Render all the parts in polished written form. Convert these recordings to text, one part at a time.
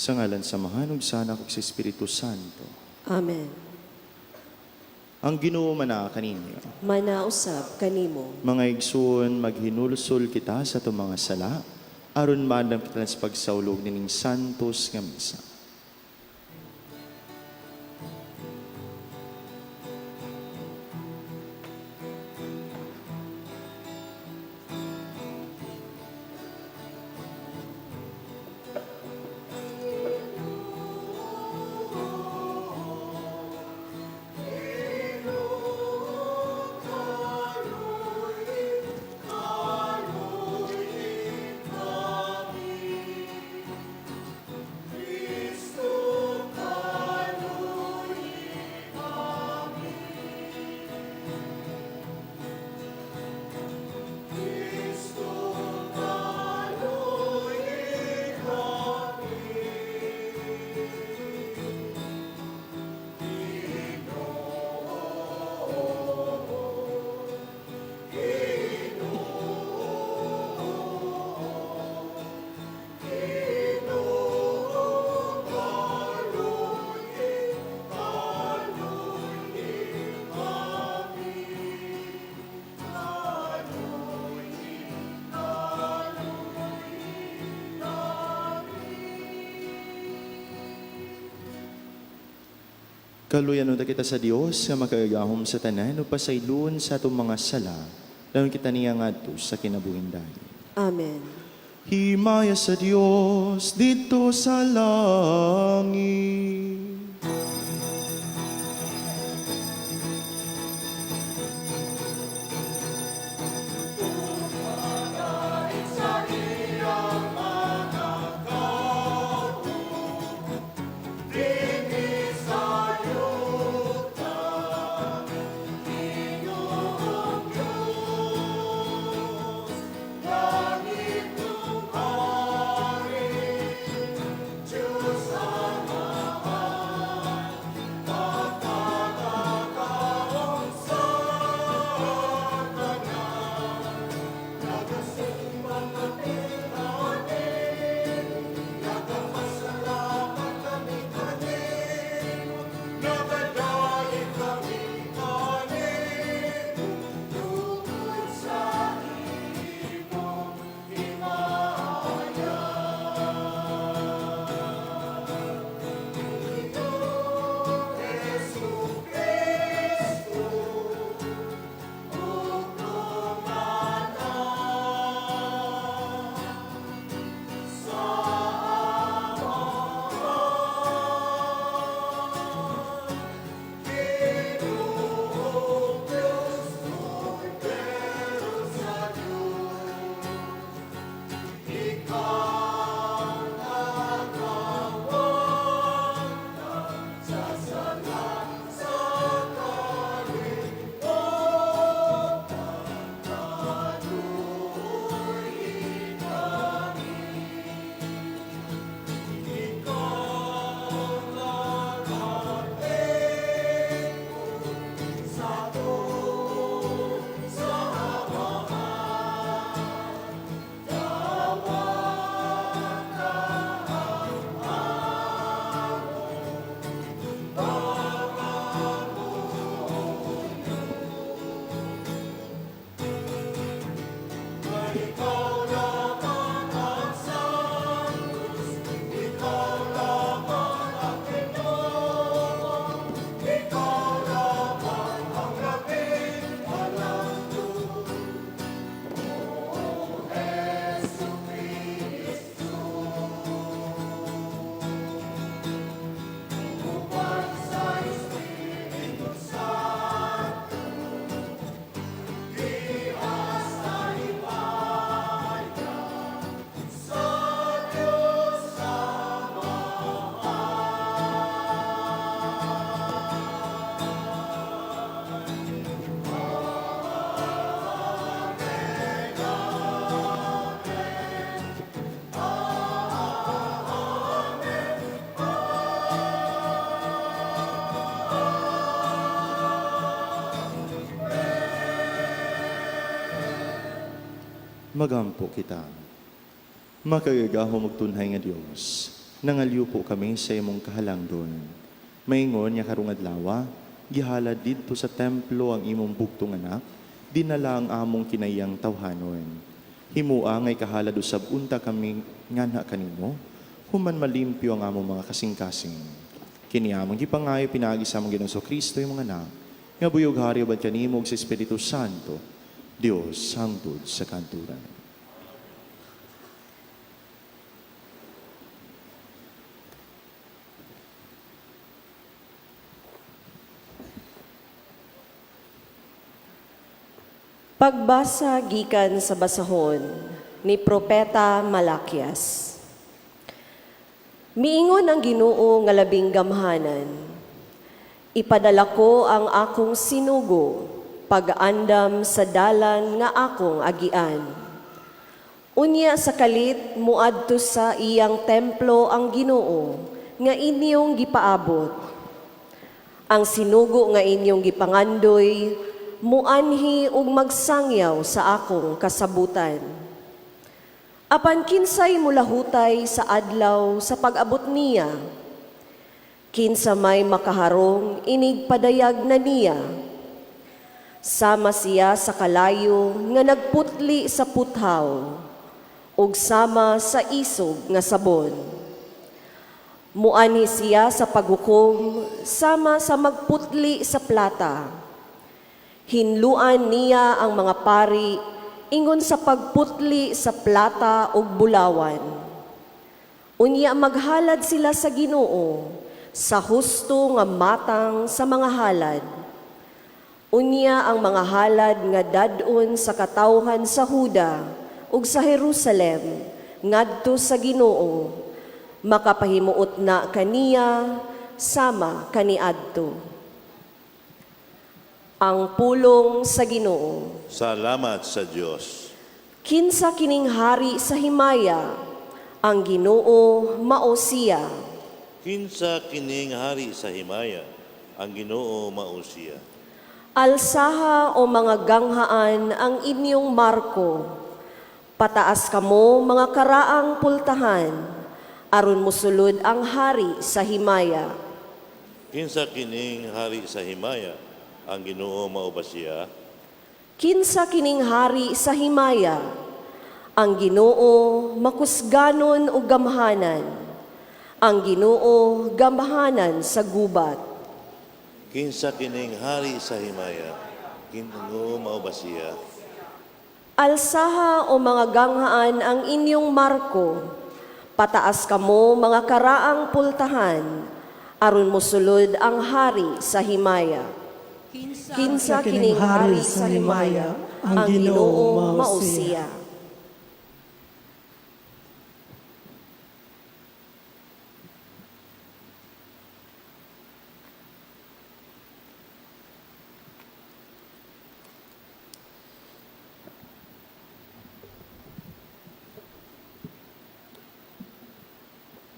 Sa ngalan sa Mahanog sa Anak ug sa Espiritu Santo. Amen. Ang Ginoo mana kaninyo. Manausab kanimo. Mga igsoon, maghinulsol kita sa itong mga sala, aron madam kita sa pagsaulog nining santos nga misa. Kaluyan nun kita sa Dios nga makagahom sa tanan o pasaylon sa itong mga sala, dayon kita niya nga sa kinabuhin dahil. Amen. Himaya sa Dios dito sa langit. Magampo kita. Makagagahom magtunhay nga Dios. Nangalyo po kami sa imong kahalangdon. Maingon nga karong adlaw, gihalad didto sa templo ang imong bugtong anak, dinala ang among kinayang tawhanon. Himua ngay kahalad usab unta kami nganha kanimo, human malimpyo ang among mga kasing-kasing. Kini among gipangayo pinaagi sa among Ginoong Kristo imong anak, nga buyog hari ubad kanimo ug sa Espiritu Santo, Dios hangtod sa kanturan. Pagbasa gikan sa basahon ni Propeta Malakias. Miingon ang Ginoo nga labing gamhanan, ipadala ko ang akong sinugo, pag-andam sa dalan nga akong agian. Unya sa kalit muadto sa iyang templo ang Ginoo nga inyong gipaabot. Ang sinugo nga inyong gipangandoy muanhi ug magsangyaw sa akong kasabutan. Apan kinsay mulahutay sa adlaw sa pag-abot niya, kinsa may makaharong inig padayag na niya. Sama siya sa kalayo nga nagputli sa puthaw, ug sama sa isog nga sabon. Muani siya sa paghukom sama sa magputli sa plata. Hinluan niya ang mga pari ingon sa pagputli sa plata ug bulawan. Unya maghalad sila sa Ginoo sa husto nga matang sa mga halad. Unya ang mga halad nga dadon sa katawhan sa Huda ug sa Jerusalem ngadto sa Ginoo, makapahimuot na kaniya sama kaniadto. Ang pulong sa Ginoo. Salamat sa Diyos. Kinsa kining hari sa himaya, ang Ginoo mao siya. Kinsa kining hari sa himaya, ang Ginoo mao siya. Alsaha o mga ganghaan ang inyong marko. Pataas kamo mga karaang pultahan, aron mosulod ang hari sa himaya. Kinsa kining hari sa himaya, ang Ginoo mao ba siya? Kinsa kining hari sa himaya, ang Ginoo makusganon ug gamhanan, ang Ginoo gamhanan sa gubat. Kinsa kining hari sa himaya, Ginoo mao ba siya? Alsaha o mga ganghaan ang inyong marko, pataas kamo mga karaang pultahan, aron mosulod ang hari sa himaya. Kinsa kining hari sa himaya, ang Ginoo mao siya.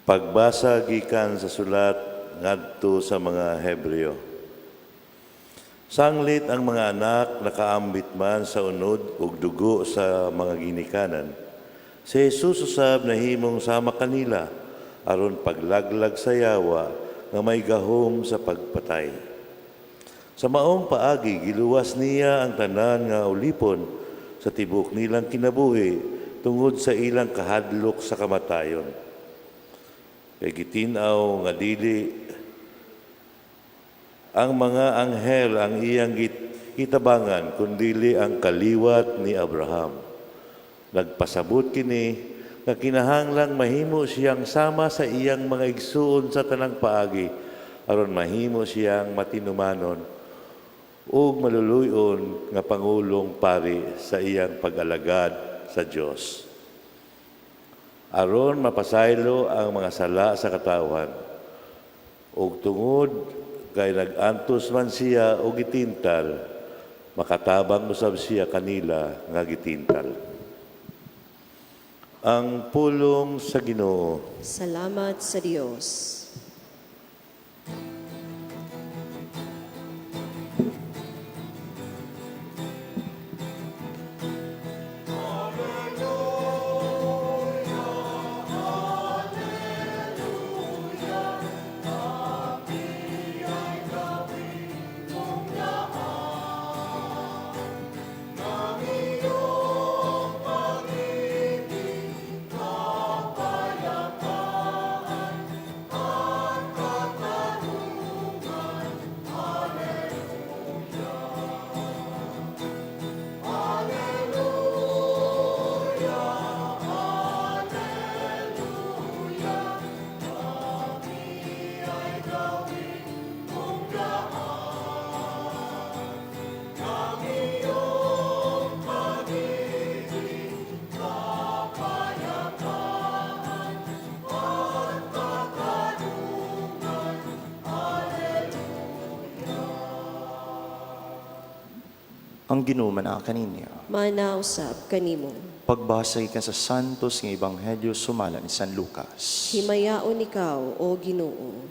Pagbasa gikan sa sulat ngadto sa mga Hebreo. Sanglit ang mga anak nakaambit man sa unod ug dugo sa mga ginikanan. Si Jesus usab nahimong sama kanila aron paglaglag sa yawa nga may gahom sa pagpatay. Sa maong paagi giluwas niya ang tanan nga ulipon sa tibok nilang kinabuhi tungod sa ilang kahadlok sa kamatayon. Kay gitinaw nga dili ang mga anghel ang iyang gitabangan kundili ang kaliwat ni Abraham. Nagpasabot kini nga kinahanglang mahimo siyang sama sa iyang mga igsuon sa tanang paagi aron mahimo siyang matinumanon ug maluluyon nga pangulong pari sa iyang pag-alagad sa Dios. Aron mapasaylo ang mga sala sa katawhan. Ug tungod kay nag-antos man siya o gitintal, makatabang usab siya kanila nga gitintal. Ang pulong sa Ginoo. Salamat sa Dios. ang ginuman na kaninya. Manausap kanimo. Pagbasay ka sa santos nga Ebanghelyo sumala ni San Lucas. Himayaon ikaw, O Ginoo.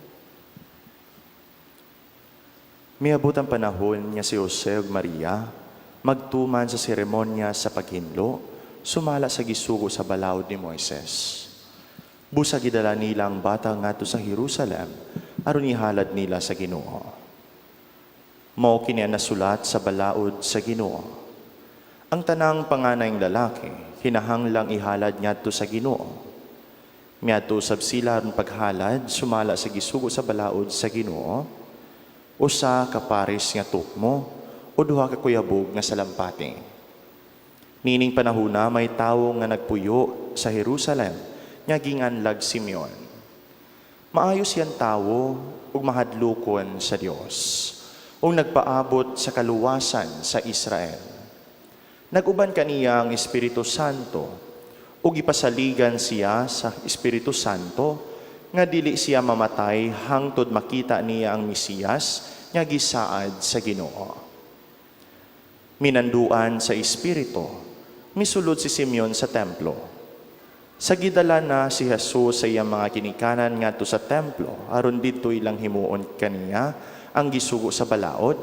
Miabot ang panahon nga si Jose ug Maria magtuman sa seremonya sa paghinlo, sumala sa gisugo sa balaod ni Moises. Busa gidala nila ang bata ngadto sa Jerusalem aron ihalad nila sa Ginoo. Mao kini ang nasulat sa balaod sa Ginoo. Ang tanang panganayng lalaki kinahanglang ihalad ngadto sa Ginoo. Miadto usab sila aron paghalad sumala sa gisugo sa balaod sa Ginoo. Usa ka pares nga tukmo o duha ka kuyabog nga salampati. Nining panahona may tawo nga nagpuyo sa Jerusalem nga ginganlag Simeon. Maayos yan tawo ug mahadlokon sa Dios ug nagpaabot sa kaluwasan sa Israel. Naguban kaniya ang Espiritu Santo ug ipasaligan siya sa Espiritu Santo nga dili siya mamatay hangtod makita niya ang Mesiyas nga gisaad sa Ginoo. Minanduan sa Espiritu, misulod si Simeon sa templo. Sa gidala na si Jesus sa iyang mga kinikanan ngadto sa templo, aron didto ilang himuon kaniya ang gisugo sa balaod.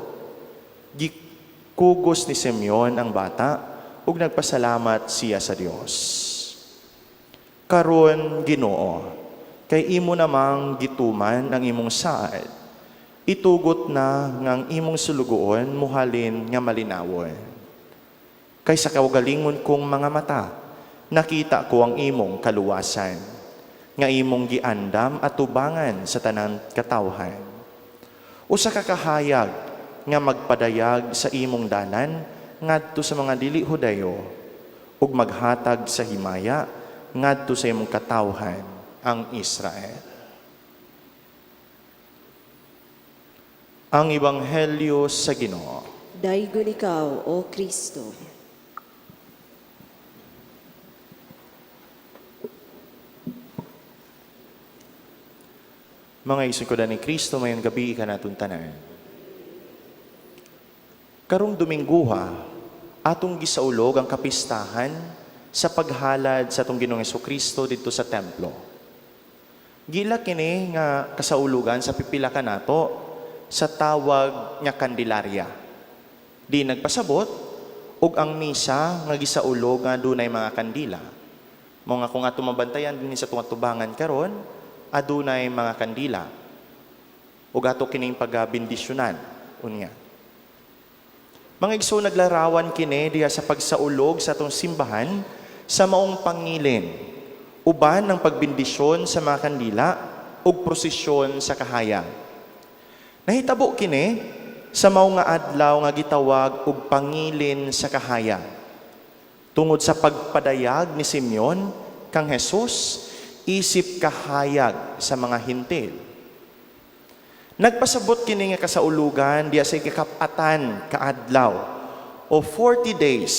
Gikugos ni Simeon ang bata ug nagpasalamat siya sa Dios. Karon, Ginoo, kay imo namang gituman ang imong saad, itugot na ngang imong sulugoon muhalin nga malinawon. Kay sa kaugalingon kong mga mata, nakita ko ang imong kaluwasan, nga imong giandam at tubangan sa tanang katawhan. Usa ka kahayag nga magpadayag sa imong dalan ngadto sa mga dili Hudayo ug maghatag sa himaya ngadto sa imong katawhan ang Israel. Ang Ebanghelyo sa Ginoo. Daygon ikaw, O Kristo. Mga isungkodan ni Kristo, mayon gabi ka natong tanan. Karong Domingguha, atong gisaulog ang kapistahan sa paghalad sa atong Ginoong Jesucristo dito sa templo. Gila kini nga kasaulugan sa pipila ka nato sa tawag nga kandilarya. Di nagpasabot ug ang misa nga gisaulog nga dunay mga kandila. Mao nga kung ato mabantayan dinhi sa tubangan karon, adunay mga kandila. Ug ato kining pagabindisyonan unya. Mga igso naglarawan kini diha sa pagsaulog sa atong simbahan sa maong pangilin. Uban ng pagbindisyon sa mga kandila ug prosesyon sa kahayag. Nahitabo kini sa mao nga adlaw nga gitawag og pangilin sa kahayag. Tungod sa pagpadayag ni Simeon kang Jesus isip kahayag sa mga hintil. Nagpasabot kini nga kasaulugan diya sa ikakapatan kaadlaw o 40 days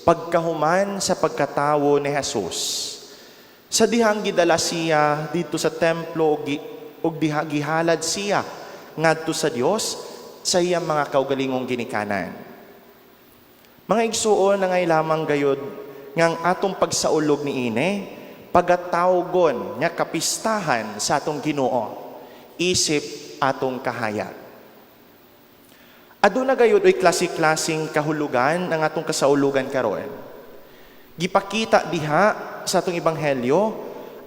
pagkahuman sa pagkatawo ni Jesus. Sa dihang gidala siya dito sa templo ug diha gihalad siya ngadto sa Dios sa iyang mga kaugalingong ginikanan. Mga igsuon na ngay lamang gayud ngang atong pagsaulog ni ine pagatawgon nga kapistahan sa atong Ginoo isip atong kahayag. Aduna gayud oy klase-klaseng kahulugan ang atong kasaulugan karon. Gipakita diha sa atong Ebanghelyo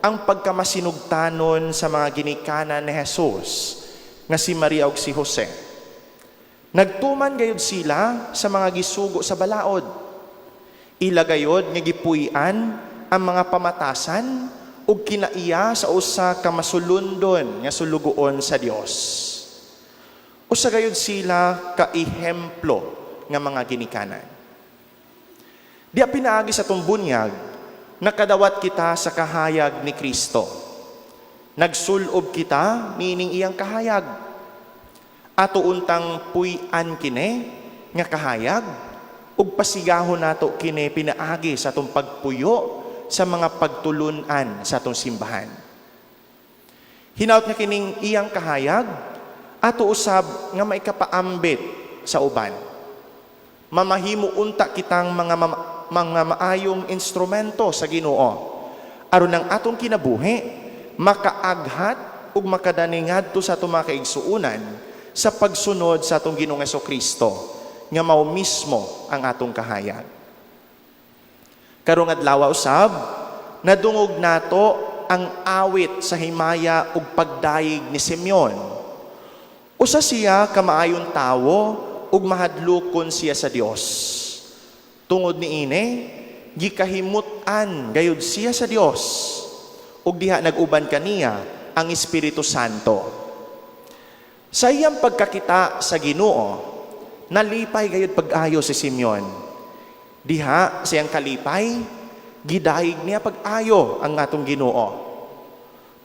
ang pagkamasinugtanon sa mga ginikanan ni Jesus nga si Maria ug si Jose. Nagtuman gayud sila sa mga gisugo sa balaod. Ila gayud nga gipuy-an ang mga pamatasan ug kinaiya sa usa ka masulundon nga sulugoon sa Dios. Usa gayud sila ka ehemplo nga mga ginikanan. Di pinaagi sa atong bunyag, nakadawat kita sa kahayag ni Kristo. Nagsulob kita, meaning iyang kahayag. Ato untang puy-an kine, nga kahayag, ug pasigahon nato kine pinaagi sa atong pagpuyo sa mga pagtulunan sa atong simbahan. Hinaut nga kining iyang kahayag, ato usab nga maikapaambit sa uban. Mamahimo unta kitang mga maayong instrumento sa Ginoo. Aron ang atong kinabuhi, makaaghat ug makadaningad to sa atong mga kaigsuunan sa pagsunod sa atong Ginoong Kristo nga mao mismo ang atong kahayag. Karong adlaw usab, nadungog nato ang awit sa himaya ug pagdayeg ni Simeon. Usa siya ka maayon tawo ug mahadlokon siya sa Dios. Tungod niini, gikahimut-an gayud siya sa Dios ug diha nag-uban kaniya ang Espiritu Santo. Sa iyang pagkakita sa Ginoo, nalipay gayud pag-ayo si Simeon. Diha sa iyang kalipay, gidayeg niya pag-ayo ang atong Ginoo.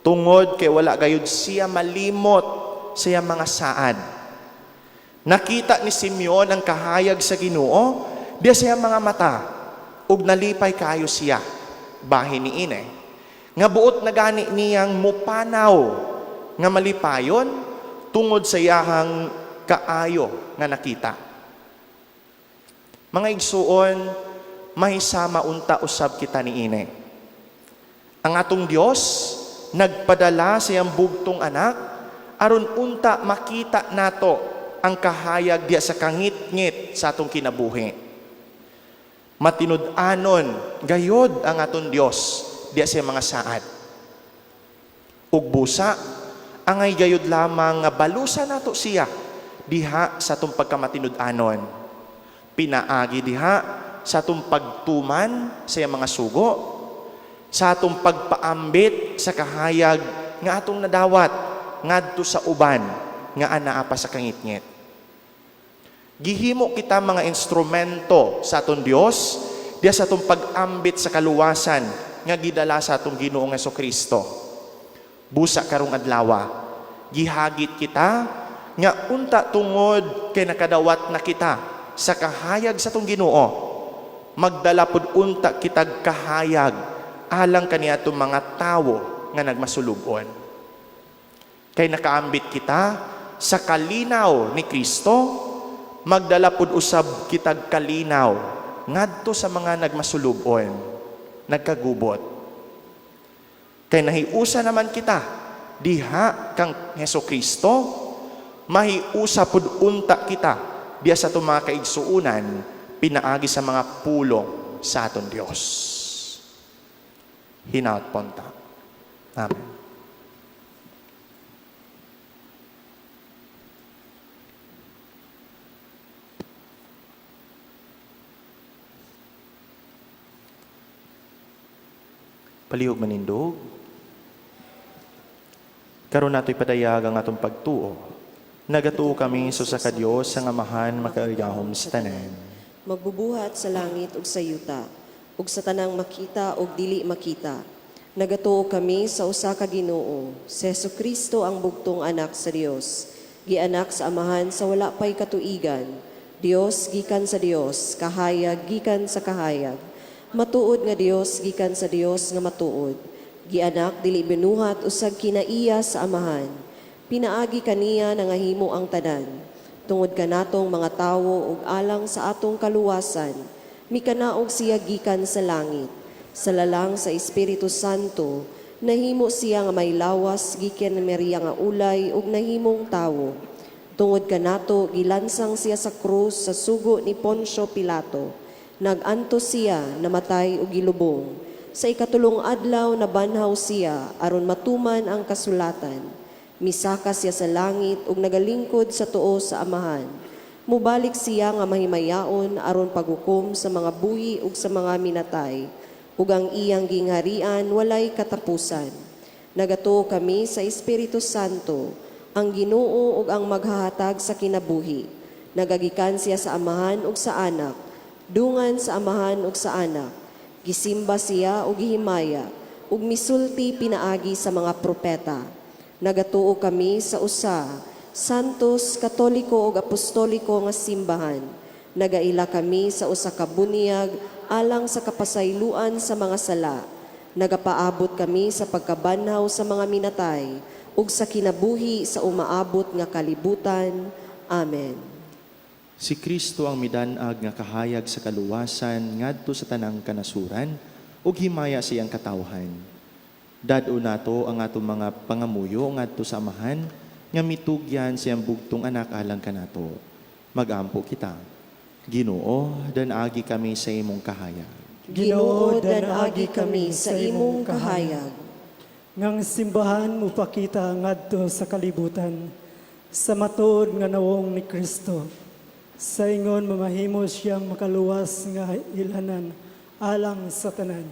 Tungod kay wala gayud siya malimot sa iyang mga saad. Nakita ni Simeon ang kahayag sa Ginoo diya sa iyang mga mata ug nalipay kaayo siya bahin niini. Nga buot na gani niyang mupanaw nga malipayon tungod sa iyahang kaayo nga nakita. Mga igsuon, mahisama unta usab kita niini. Ang atong Dios nagpadala sa iyang bugtong anak aron unta makita nato ang kahayag diya sa kangit-ngit sa atong kinabuhi. Matinud-anon gayod ang atong Dios diya sa mga saad. Ug busa angay gayud lamang nga balusa nato siya diha sa atong pagkamatinud-anon. Pinaagi diha sa atong pagtuman sa iyang mga sugo, sa atong pagpaambit sa kahayag nga atong nadawat ngadto sa uban nga anaa pa sa kangit-ngit. Gihimo kita mga instrumento sa atong Dios diya sa atong pag-ambit sa kaluwasan nga gidala sa atong Ginoong Kristo. Busa karong adlaw, gihagit kita nga unta tungod kay nakadawat na kita sa kahayag sa atong Ginoo. Magdala pud unta kitag kahayag alang kaniadtong mga tawo nga nagmasulugon. Kay nakaambit kita sa kalinaw ni Kristo, magdala pud usab kitag kalinaw ngadto sa mga nagmasulugon, nagkagubot. Kay nahiusa naman kita diha kang Hesukristo, mahiusa pud unta kita diya sa atong mga kaigsuunan pinaagi sa mga pulong sa aton Dios. Hinaut ponta. Amen. Palihog manindog. Karon nato'y padayag ang atong pagtuo. Nagatuo kami so sa Dios ang amahan makaagahom sa tanan. Magbubuhat sa langit ug sa yuta, ug sa tanang makita ug dili makita. Nagatuo kami sa usa ka Ginoo, si Jesucristo ang bugtong anak sa Dios, gianak sa amahan sa wala pay katuigan. Dios gikan sa Dios, kahayag gikan sa kahayag. Matuod nga Dios gikan sa Dios nga matuod. Gianak dili binuhat usag kinaiya sa amahan. Pinaagi kaniya nangahimo ang tanan. Tungod kanatong mga tawo ug alang sa atong kaluwasan, mikanaog siya gikan sa langit. Sa lalang sa Espiritu Santo, nahimo siya nga may lawas gikan ni Maria nga ulay ug nahimong tawo. Tungod kanato gilansang siya sa krus sa sugo ni Poncio Pilato. Naganto siya, namatay ug gilubong. Sa ikatulong adlaw nabanhaw siya aron matuman ang kasulatan. Misaka siya sa langit ug nagalingkod sa tuo sa amahan. Mubalik siya nga mahimayaon aron paghukom sa mga buhi ug sa mga minatay. Ug ang iyang gingharian walay katapusan. Nagatuo kami sa Espiritu Santo, ang Ginoo ug ang maghahatag sa kinabuhi. Nagagikan siya sa amahan ug sa anak, dungan sa amahan ug sa anak. Gisimba siya ug gihimaya, ug misulti pinaagi sa mga propeta. Nagatuo kami sa usa, santos, katoliko ug apostoliko nga simbahan. Nagaila kami sa usa ka bunyag alang sa kapasayloan sa mga sala. Nagapaabot kami sa pagkabanhaw sa mga minatay ug sa kinabuhi sa umaabot nga kalibutan. Amen. Si Kristo ang midanag nga kahayag sa kaluwasan ngadto sa tanang kanasuran ug himaya siyang katawhan. Dad-o nato ang atong mga pangamuyo ngadto sa amahan nga mitugyan siyang bugtong anak alang kanato. Magampo kita. Ginoo, danagi kami sa imong kahayag. Ginoo, danagi kami sa imong kahayag. Ngang simbahan mo pakita ngadto sa kalibutan, sa matuod nga nawong ni Kristo. Sa ingon mamahimo siyang makaluwas nga ilanan alang sa tanan.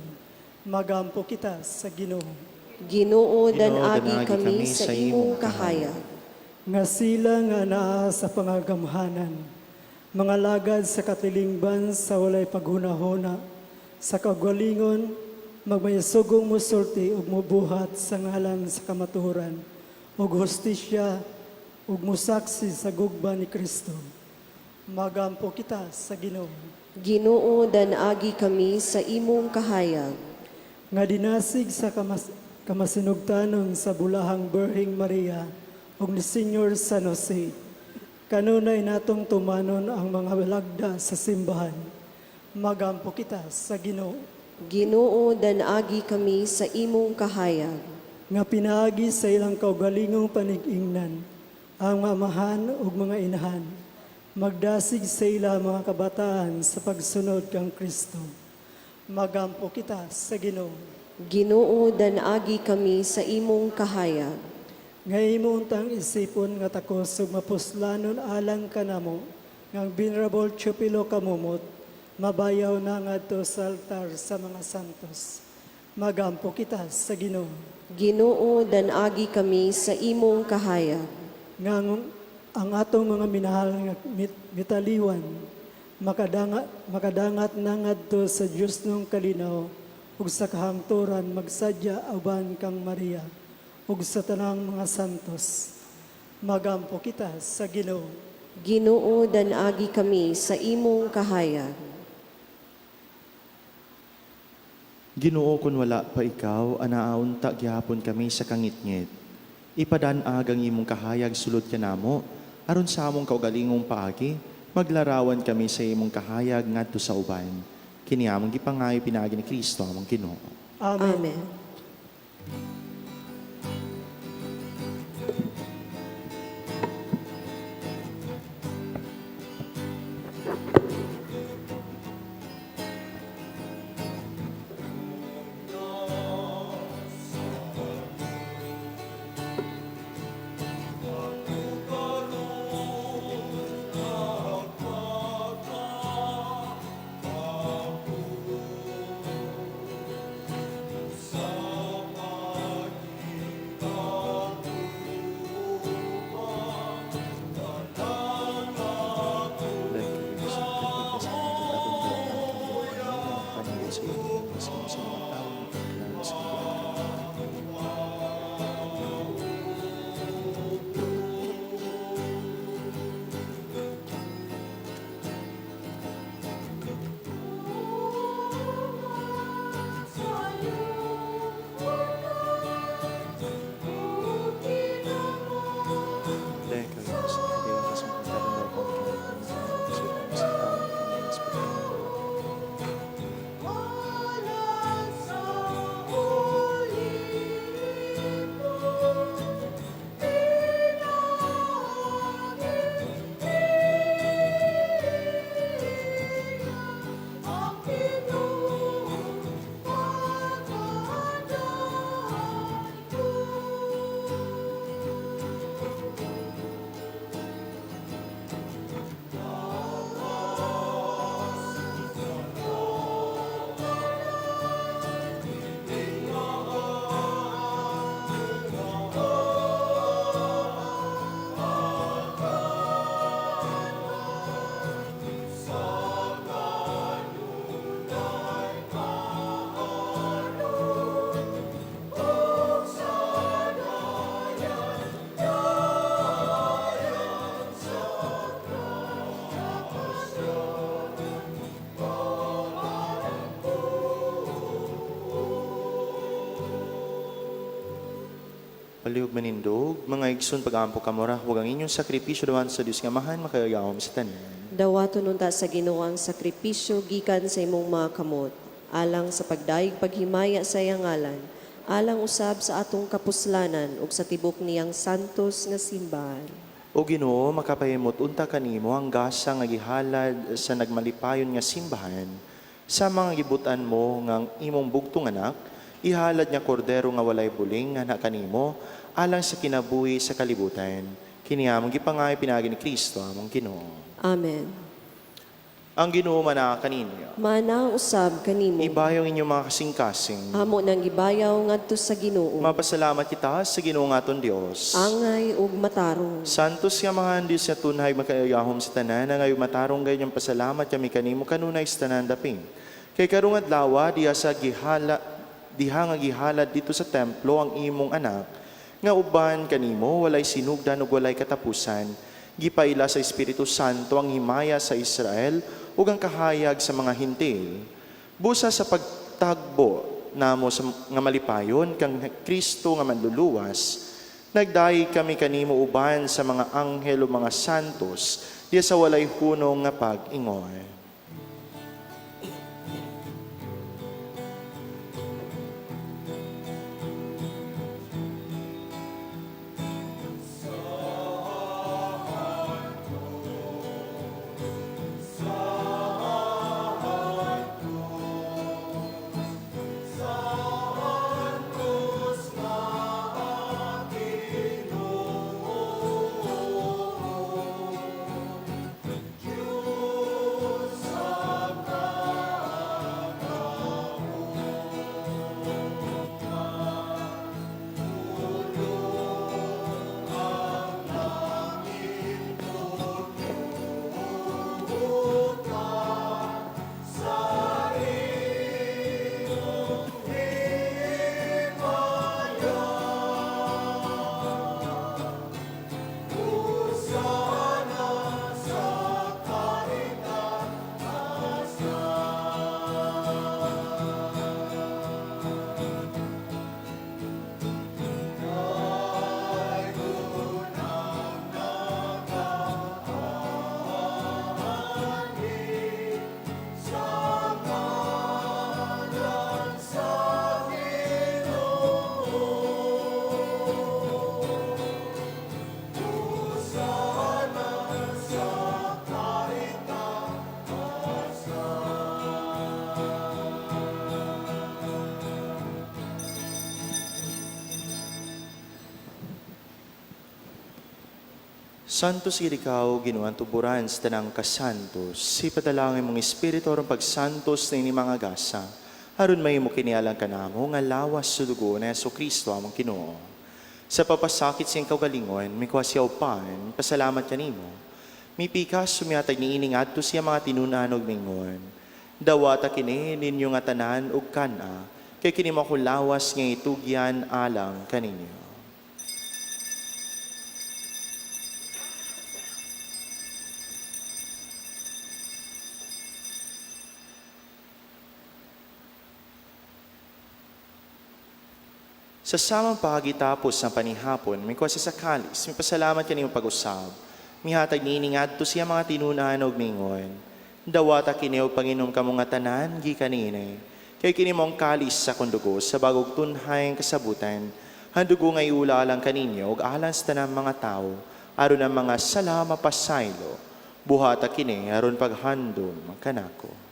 Magampo kita sa Ginoo. Ginoo, Ginoo, danagi danagi kami sa imong kahayag. Nga sila nga naa sa pangagamhanan, mga lagad sa katilingban sa walay paghunahuna, sa kagalingon, magmayasugong musulti ug mubuhat sa ngalan sa kamaturan, ug hustisya, ug musaksi sa gugba ni Kristo. Magampo kita sa Ginoo. Ginoo, danagi kami sa imong kahayag. Nga dinasig sa kamasinugtanon sa bulahang Birheng Maria ug ni Senyor San Jose, kanunay natong tumanon ang mga lagda sa simbahan. Magampo kita sa Ginoo. Ginoo, danagi kami sa imong kahayag. Nga pinaagi sa ilang kaugalingong panig-ingnan, ang amahan ug mga inahan, magdasig sa ila mga kabataan sa pagsunod kang Kristo. Magampo kita sa Ginoo. Ginoo, danagi kami sa imong kahayag. Nga imuntang isipon nga takos ug mapuslanon alang kanamo, ngang Venerable Chupilo Kamumot, mabayaw na ngadto sa altar sa mga santos. Magampo kita sa Ginoo. Ginoo, danagi kami sa imong kahayag. Ngang ang atong mga minahal nga mitaliwan, makadangat na ngadto sa Diyos nung kalinaw, ug sa kahangturan magsadya aban kang Maria, ug sa tanang mga santos. Magampo kita sa Ginoo. Ginoo, danagi kami sa imong kahayag. Ginoo, kun wala pa ikaw, anaaunta gyapon kami sa kangitngit. Ipadanag ang imong kahayag sulod kanamo, aron sa among kaugalingong paagi, maglarawan kami sa imong kahayag ngadto sa uban. Kini among gipangayo pinaagi ni Kristo among Ginoo. Amen. Amen. Aliog manindog, mga igsoon pag-ampo kamura, huwag ang inyong sakripisyo dawan sa Diyos nga mahan, makayagawam sa tanan. Dawaton nun ta sa Ginoo ang sakripisyo gikan sa imong mga kamot, alang sa pagdaig paghimaya sa iyang ngalan, alang usab sa atong kapuslanan ug sa tibok niyang santos nga simbahan. O Ginoo, makapahimot unta kanimo ang gasa nga gihalad sa nagmalipayon nga simbahan, sa mga gibutan mo nga imong bugtong anak, ihalad niya kordero nga walay buling nga anak kanimo, alang sa kinabuhi sa kalibutan. Kini among gipangay pinagi ni Kristo among Ginoo. Amen. Ang Ginoo mana kaninyo. Mana usab kanimo. Ibayaw inyong mga kasing-kasing. Amo nang gibayaw ngadto sa Ginoo. Mapasalamat kita sa Ginoo nga aton Dios. Angay ug matarong. Santos nga mga Diyos nga tunhay makayagahom sa tanan, na ngayon matarong ganyang pasalamat kami kanimo kanunay sa tanan daping. Kay karong adlaw diha nga gihalad dito sa templo ang imong anak, nga uban kanimo walay sinugdan ug walay katapusan, gipaila sa Espiritu Santo ang himaya sa Israel ug ang kahayag sa mga hintil. Busa sa pagtagbo namo sa nga malipayon kang Kristo nga manluluwas, nagdayi kami kanimo uban sa mga anghel o mga santos diya sa walay hunong nga pag-ingoy. Santos irikaw, ginuan tuburan sa tanang kasantos, si padalangin mong Espiritu aron pagsantos na ini mga gasa, aron may mo kinialang kanamo, nga lawas sa dugo na Yesu Kristo among Ginoo. Sa papasakit siyang kaugalingon, may kwasyaw pan, pasalamat kanimo. May pikas sumiatag ni ining adto siya mga tinunanog mingon. Dawata kini ninyo nga tanan ug kana, kay kini mo lawas nga itugyan alang kaninyo. Sa samang pagitapos ng panihapon, may kwasa sa kalis, may pasalamat kanimo pag-usab. Mihatag ni iningad to siya mga tinunahan og mingon. Dawata kini og Panginoon kamo nga tanan gi kanine. Kay kini mong kalis sa kundugo sa bagog tunhay kasabutan. Handugo nga iula alang kaninyo og alang sa tanang mga tao aron ang mga salama pasaylo. Buhata kini aron paghandom kanako.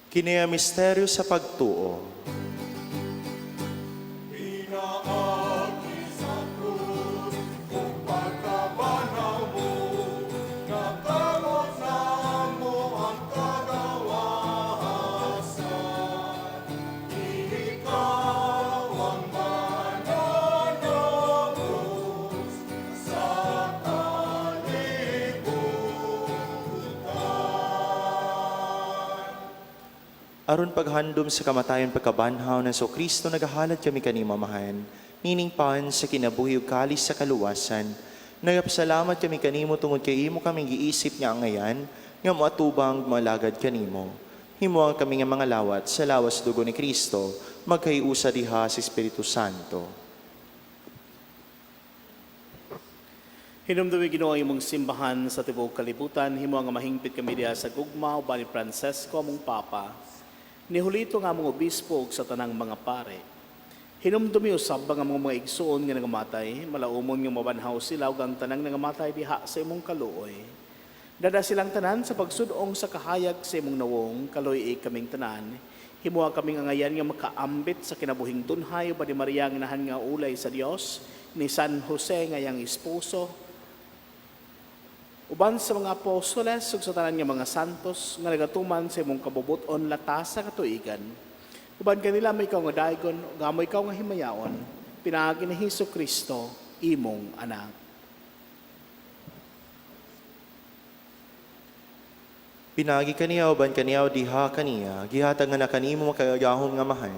Kini ang misteryo sa pagtuo. Aron paghandom sa kamatayon pagkabanhaw na so Kristo nagahalad kami kanimo mahan, niningpan sa kinabuhi ug kalis sa kaluwasan. Nagapasalamat kami kanimo tungod kay imo kaming giisip nga ngayan, nga moatubang malagad kanimo. Himuang kami nga mga lawat sa lawas dugo ni Kristo, magkaiusa diha sa Espiritu Santo. Hinumdumi Ginoo ang imong simbahan sa tibuok kalibutan, himo nga mahingpit kami diha sa gugma uban ni Francesco among papa. Nihulito nga among obispo ug sa tanang mga pare. Hinumdumi usab ang among mga igsuon nga nangamatay, malaumon nga mabanhaw sila ug ang tanang nangamatay diha sa imong kaluoy. Dada silang tanan sa pagsudong sa kahayag sa imong nawong, kaloy kaming tanan. Himuha kaming angayan nga makaambit sa kinabuhing tunhay uban ni Maria nga nahan nga ulay sa Dios, ni San Jose nga yang esposo, uban sa mga apostoles ug sa tanan nga mga santos nga nagatuman sa imong kabubuton latas sa katuigan. Uban kanila may ikaw nga daygon ug amo ikaw nga himayaon, pinaagi ni Hesukristo imong anak. Pinagi kaniya uban kaniya diha kaniya, gihatag nga na kanimo makagahom nga mahan,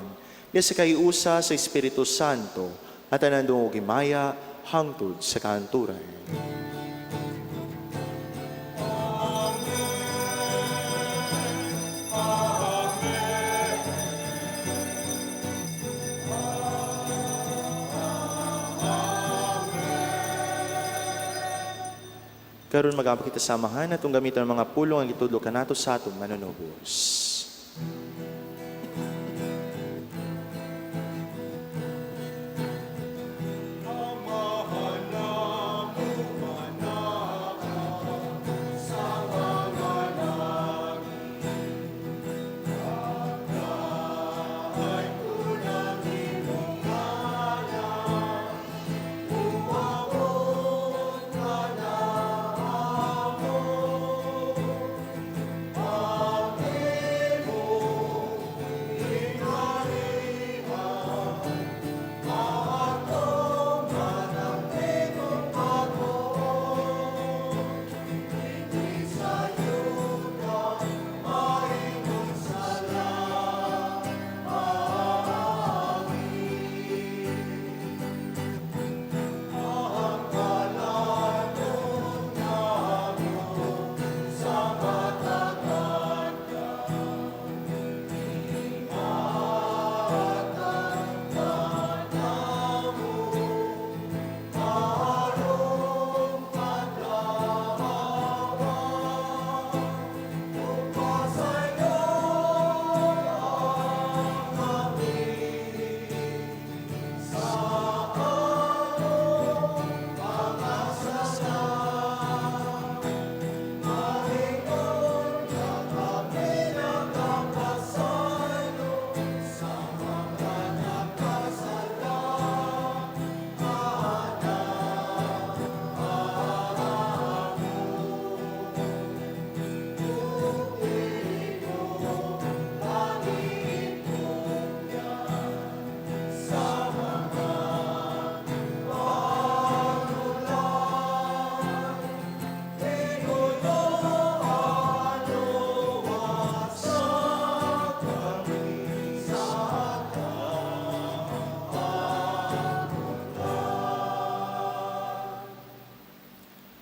diya sa kaiusa sa Espiritu Santo, at anandong gimaya hangtod sa kanturan. Karon magapa kita samahan atong gamiton ang mga pulong ang gitudlo kanato sa atong manunubos.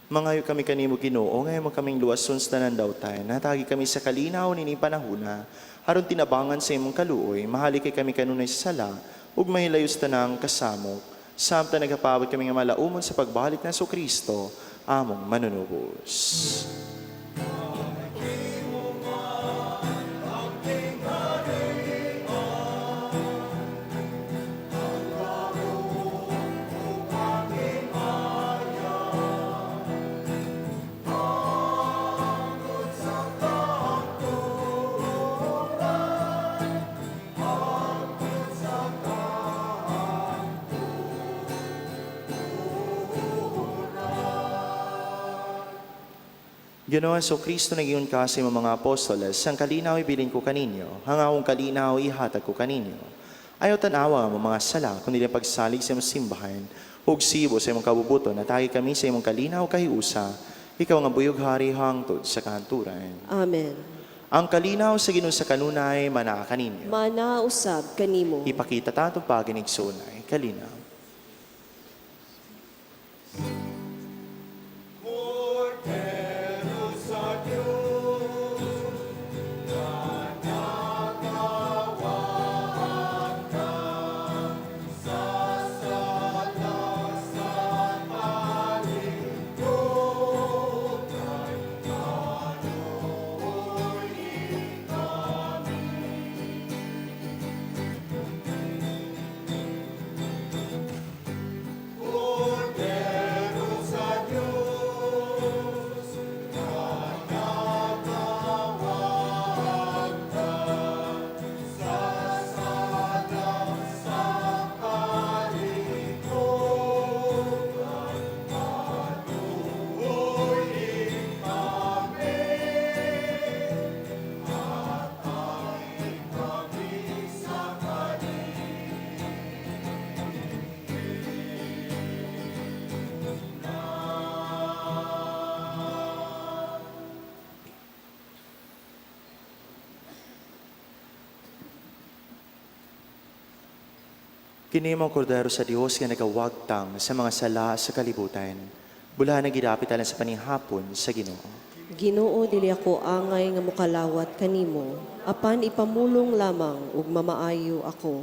Mangayo kami kanimo Ginoo, ngayon mo kaming luwason sa tanan daw tayo. Natagi kami sa kalinaw nini panahuna, aron tinabangan sa imong kaluoy, mahali kay kami kanunay sa sala, ug mahilayo sa tanang kasamok. Samta nagapabot kami nga malaumon sa pagbalik na Kristo, among manunubos. Ginoon so Kristo nagiyon ka sa imong mga apostoles, sang kalinaw ibilin ko kaninyo, hangawong kalinaw ihatag ko kaninyo. Ayaw tanawa ang mga sala, kundi ang pagsalig sa imong simbahan, ug sibo sa imong kabubuton, natagi kami sa imong kalinaw kahiusa, ikaw nga buyog hari hangtod sa kanturan. Amen. Ang kalinaw sa Ginoo sa kanunay, manaa kaninyo. Mana usab kanimo. Ipakita tatong paginigsunay, kalinaw. Kini mo kordero sa Dios nga nagawagtang sa mga sala sa kalibutan. Bula na gidapit alang sa paninghapon sa Ginoo. Ginoo dili ako angay nga mokalawat kanimo, apan ipamulong lamang ug mamaayo ako.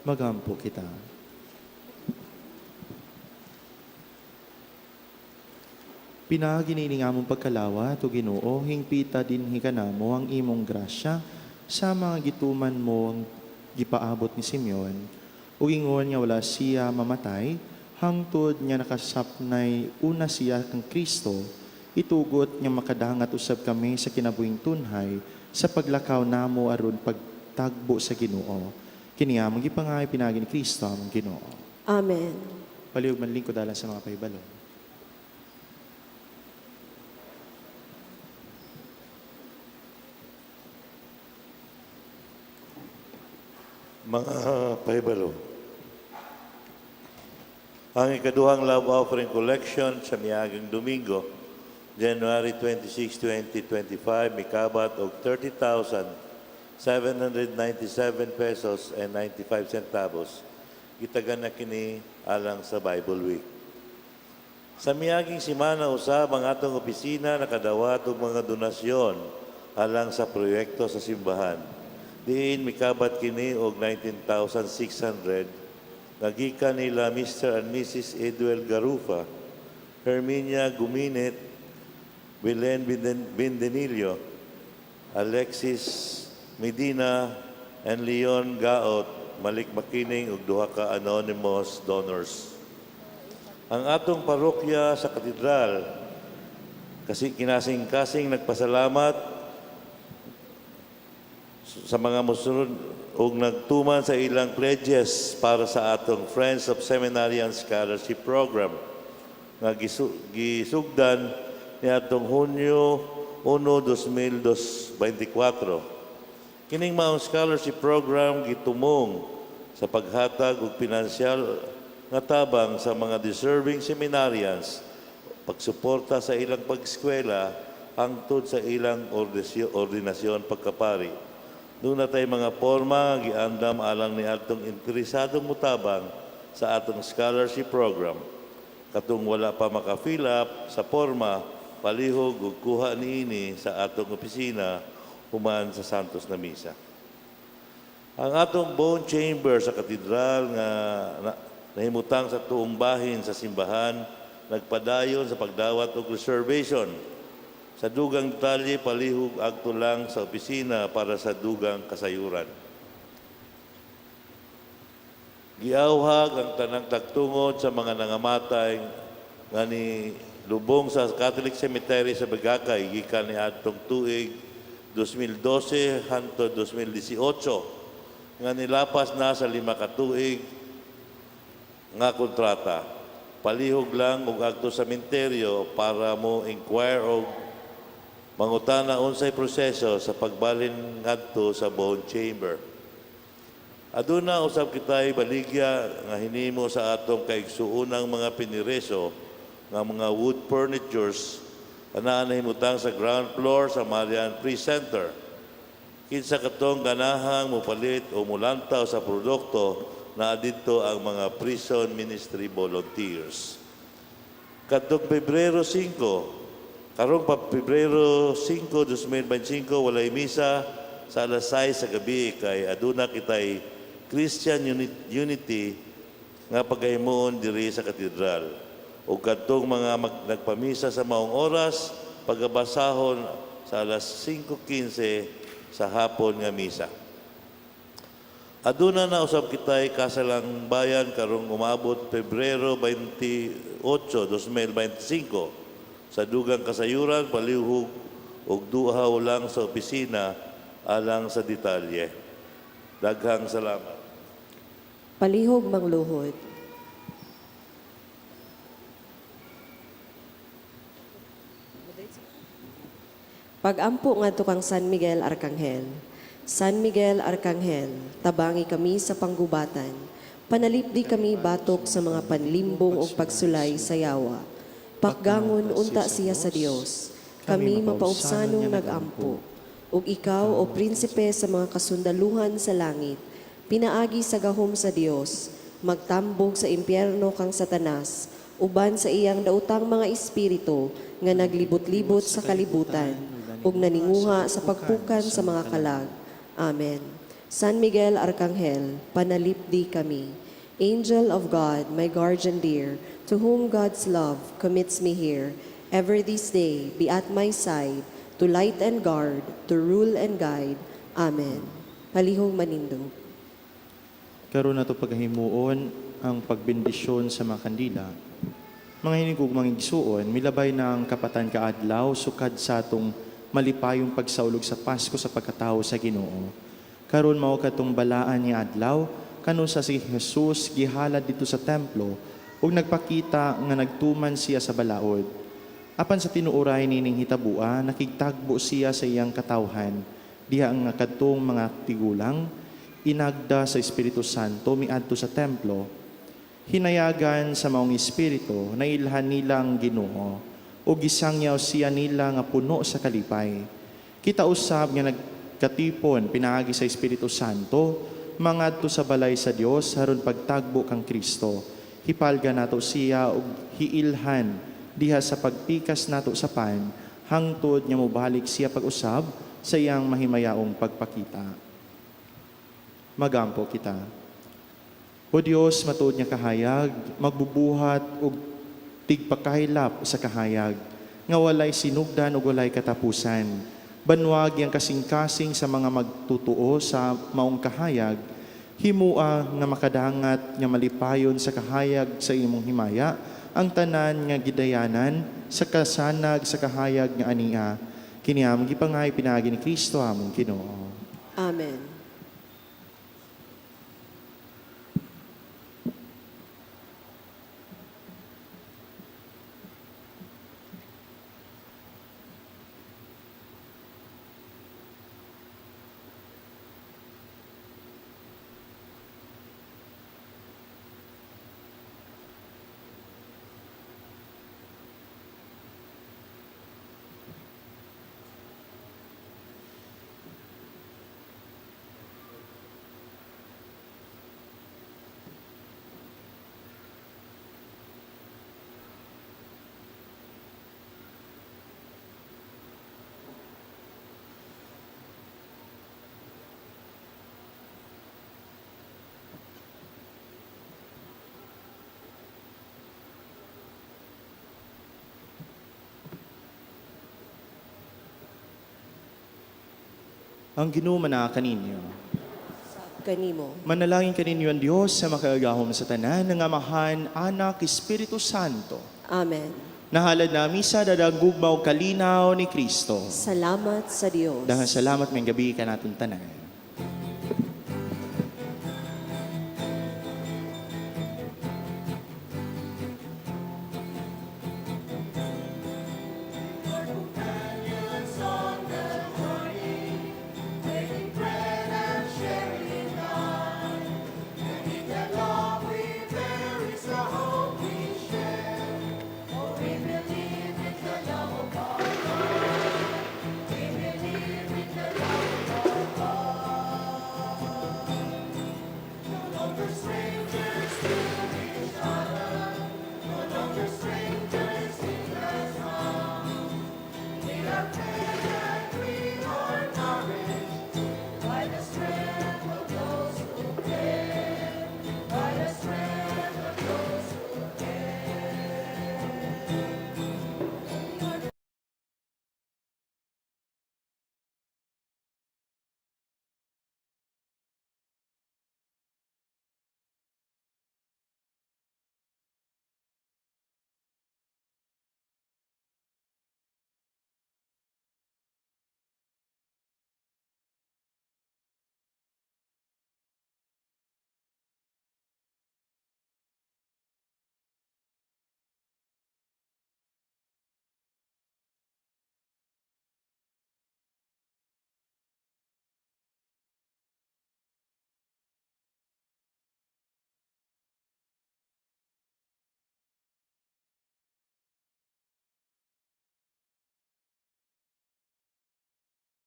Magampo kita. Pinaginining among pagkalawat o Ginoo, hingpita din hikanamo ang imong grasya sa mga gituman mo ang gipaabot ni Simeon. Ug ingon nga wala siya mamatay, hangtod nga nakasapnay una siya kang Kristo, itugot nga makadangat usab kami sa kinabuhing tunhay sa paglakaw namo aron pagtagbo sa Ginoo. Kini among gipangay pinagi ni Kristo among Ginoo. Amen. Paliog man lingkod alang sa mga pahibalo. Mga pahibalo, ang ikaduhang love offering collection sa miaging Domingo, January 26, 2025, mikabat og 30,797 pesos and 95 centavos. Gitagan na kini alang sa Bible Week. Sa miaging simana usab ang atong opisina nakadawat og mga donasyon alang sa proyekto sa simbahan. Diin mikabat kini og 19,600 nagikan nila Mr. and Mrs. Eduel Garufa, Herminia Guminet, Belen Bindenillo, Alexis Medina, and Leon Gaot, Malik Makining ug duha ka anonymous donors. Ang atong parokya sa katedral kasi kinasing-kasing nagpasalamat sa mga musunod ug nagtuman sa ilang pledges para sa atong Friends of Seminary and Scholarship Program nga gisugdan ni atong Hunyo 1, 2024. Kining maong scholarship program gitumong sa paghatag og pinansyal nga tabang sa mga deserving seminarians, pagsuporta sa ilang pag-eskwela hangtod sa ilang ordinasyon pagkapari. Doon na tayo mga forma nga giandam alang ni atong interesadong mutabang sa atong scholarship program. Katong wala pa maka-fill up sa forma, palihog ug kuha niini sa atong opisina human sa Santos na Misa. Ang atong bone chamber sa katedral nga nahimutang sa tuong bahin sa simbahan, nagpadayon sa pagdawat og reservation. Sa dugang detalye, palihog agto lang sa opisina para sa dugang kasayuran. Giawhag ang tanang tagtungod sa mga nangamatay nga ni lubong sa Catholic Cemetery sa Bagakay gikan ni adtong tuig 2012 hangtod 2018 nga nilapas na sa 5 ka tuig nga kontrata. Palihog lang og agto sa sementeryo para mo inquire og mangutana unsay proseso sa pagbalin ngadto sa bone chamber. Aduna usab kitay baligya nga hinimo sa atong kaigsuunang mga pinireso nga mga wood furnitures ana nahimutang sa ground floor sa Marian Free Center. Kinsa katong ganahang mopalit o mulantaw sa produkto na adito ang mga prison ministry volunteers. Kadtong Pebrero 5, karong Pebrero 5, 2025, walay misa sa alas 6 sa gabi kay aduna kitay Christian Unity nga paghimuon diri sa katedral. O kadtong mga nagpamisa sa maong oras, pagabasahon sa alas 5:15 sa hapon nga misa. Aduna na usab kitay kasalang bayan karong umabot Pebrero 28, 2025 sa dugang kasayuran, palihog og duha lang sa opisina alang sa detalye. Daghang salamat. Palihog mangluhod. Pag-ampo ngadto kang San Miguel Arcangel. San Miguel Arcangel, tabangi kami sa panggubatan. Panalipdi kami batok sa mga panlimbong o pagsulay sa yawa. Pakgangon unta siya sa Dios. Kami mapaubsanong nag-ampo. Ug ikaw o prinsipe sa mga kasundaluhan sa langit, pinaagi sa gahom sa Dios, magtambog sa impyerno kang Satanas, uban sa iyang dautang mga espiritu nga naglibot-libot sa kalibutan, ug naninguha sa pagpukan sa mga kalag. Amen. San Miguel Arcangel, panalipdi kami. Angel of God, my guardian dear, to whom God's love commits me here, ever this day be at my side, to light and guard, to rule and guide. Amen. Palihog manindog. Karon nato paghimuon ang pagbendisyon sa mga kandila. Mga hinigog mga igsuon, milabay na ang kapatan kaadlaw, sukad sa atong malipayong pagsaulog sa Pasko sa pagkatao sa Ginoo. Karon mao katong balaan ni adlaw, kanu sa si Jesus gihalad dito sa templo, ug nagpakita nga nagtuman siya sa balaod. Apan sa tinuoray nining hitabua, nakigtagbo siya sa iyang katawhan, diha ang kadtong mga tigulang, inagda sa Espiritu Santo miadto sa templo, hinayagan sa maong espiritu na ilhan nilang Ginoo o gisangyaw siya nila nga puno sa kalipay. Kita usab nga nagkatipon pinaagi sa Espiritu Santo mangadto sa balay sa Dios aron pagtagbo kang Kristo. Hipalga nato siya og hiilhan diha sa pagpikas nato sa pan hangtod nga mobalik siya pag-usab sa iyang mahimayaong pagpakita. Magampo kita. O Diyos, matuod niya kahayag, magbubuhat o tigpakailap sa kahayag, nga walay sinugdan o walay katapusan. Banwag yang kasing-kasing sa mga magtutuo sa maong kahayag, himua nga makadangat nga malipayon sa kahayag sa imong himaya, ang tanan nga gidayanan sa kasanag sa kahayag nga ania. Kiniam gipangay pinagi ni Kristo among Ginoo. Amen. Ang Ginoo manaa kaninyo. Kanimo. Manalangin kaninyo ang Dios sa makaagahom sa tanan ng Amahan, Anak, Espiritu Santo. Amen. Nahalad na misa dadagugmaw kalinaw ni Kristo. Salamat sa Diyos. Dahil salamat may gabi ka natin tanan.